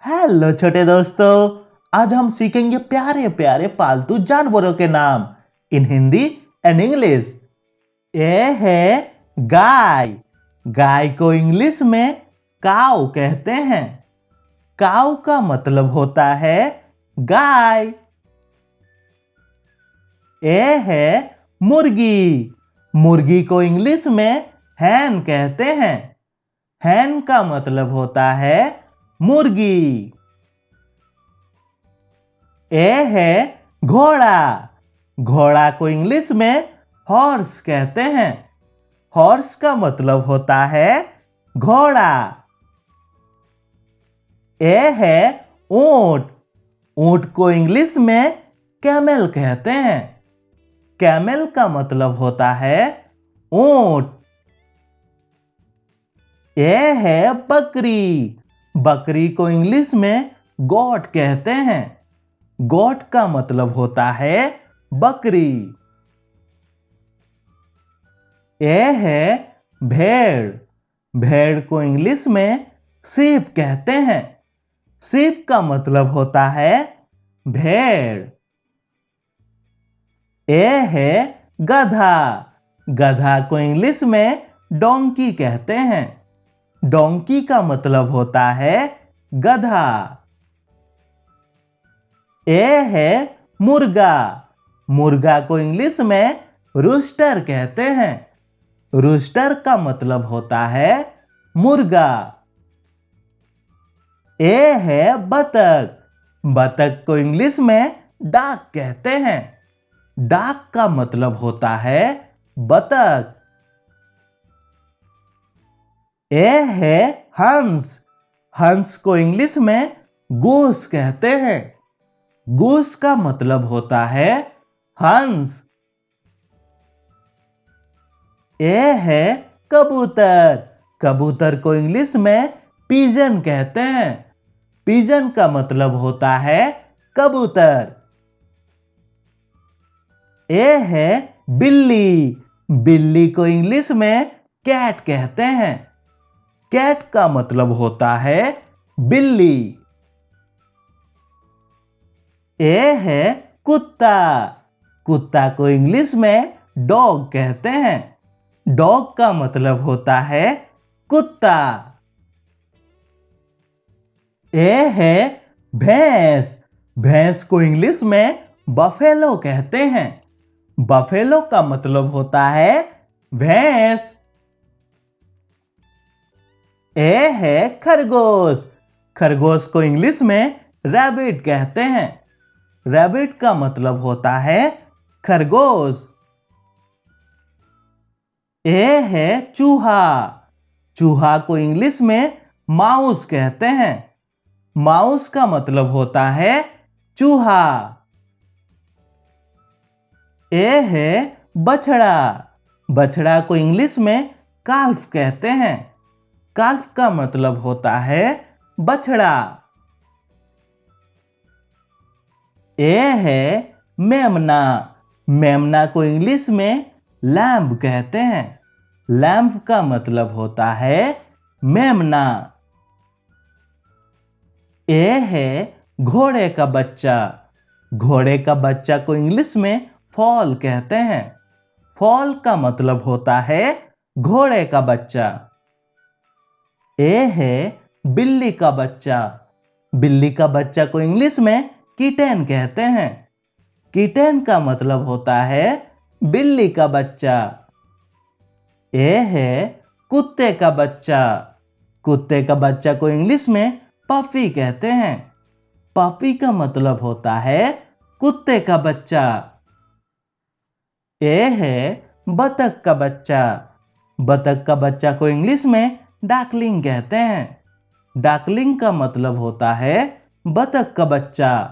Hello छोटे दोस्तों। आज हम सीखेंगे प्यारे प्यारे पालतू जानवरों के नाम इन हिंदी एंड इंग्लिश। ये है गाय। गाय को इंग्लिश में काऊ कहते हैं। काऊ का मतलब होता है गाय। ये है मुर्गी। मुर्गी को इंग्लिश में हैन कहते हैं। हैन का मतलब होता है मुर्गी। ए है घोड़ा। घोड़ा को इंग्लिश में हॉर्स कहते हैं। हॉर्स का मतलब होता है घोड़ा। ए है ऊंट। ऊंट को इंग्लिश में कैमल कहते हैं। कैमल का मतलब होता है ऊंट। ए है बकरी। बकरी को इंग्लिश में गोट कहते हैं। गोट का मतलब होता है बकरी। ए है भेड़। भेड़ को इंग्लिश में सीप कहते हैं। सीप का मतलब होता है भेड़। ए है गधा। गधा को इंग्लिश में डोंकी कहते हैं। डोंकी का मतलब होता है गधा। ए है मुर्गा। मुर्गा को इंग्लिश में रूस्टर कहते हैं। रूस्टर का मतलब होता है मुर्गा। ए है बतख। बतख को इंग्लिश में डाक कहते हैं। डाक का मतलब होता है बतख। ए है हंस। हंस को इंग्लिश में गूस कहते हैं। गूस का मतलब होता है हंस। ए है कबूतर। कबूतर को इंग्लिश में पिजन कहते हैं। पिजन का मतलब होता है कबूतर। ए है बिल्ली। बिल्ली को इंग्लिश में कैट कहते हैं। कैट का मतलब होता है बिल्ली। ए है कुत्ता। कुत्ता को इंग्लिश में डॉग कहते हैं। डॉग का मतलब होता है कुत्ता। ए है भैंस। भैंस को इंग्लिश में बफेलो कहते हैं। बफेलो का मतलब होता है भैंस। ए है खरगोश। खरगोश को इंग्लिश में रैबिट कहते हैं। रैबिट का मतलब होता है खरगोश। ए है चूहा। चूहा को इंग्लिश में माउस कहते हैं। माउस का मतलब होता है चूहा। ए है बछड़ा। बछड़ा को इंग्लिश में काल्फ कहते हैं। काल्फ का मतलब होता है बछड़ा। ए है मेमना। मेमना को इंग्लिश में लैम्ब कहते हैं। लैम्ब का मतलब होता है मेमना। ए है घोड़े का बच्चा। घोड़े का बच्चा को इंग्लिश में फॉल कहते हैं। फॉल का मतलब होता है घोड़े का बच्चा। ए है बिल्ली का बच्चा। बिल्ली का बच्चा को इंग्लिश में किटेन कहते हैं। किटेन का मतलब होता है बिल्ली का बच्चा। ए है कुत्ते का बच्चा। कुत्ते का बच्चा को इंग्लिश में पपी कहते हैं। पपी का मतलब होता है कुत्ते का बच्चा। ए है बतख का बच्चा। बतख का बच्चा को इंग्लिश में डाकलिंग कहते हैं। डाकलिंग का मतलब होता है बतख का बच्चा।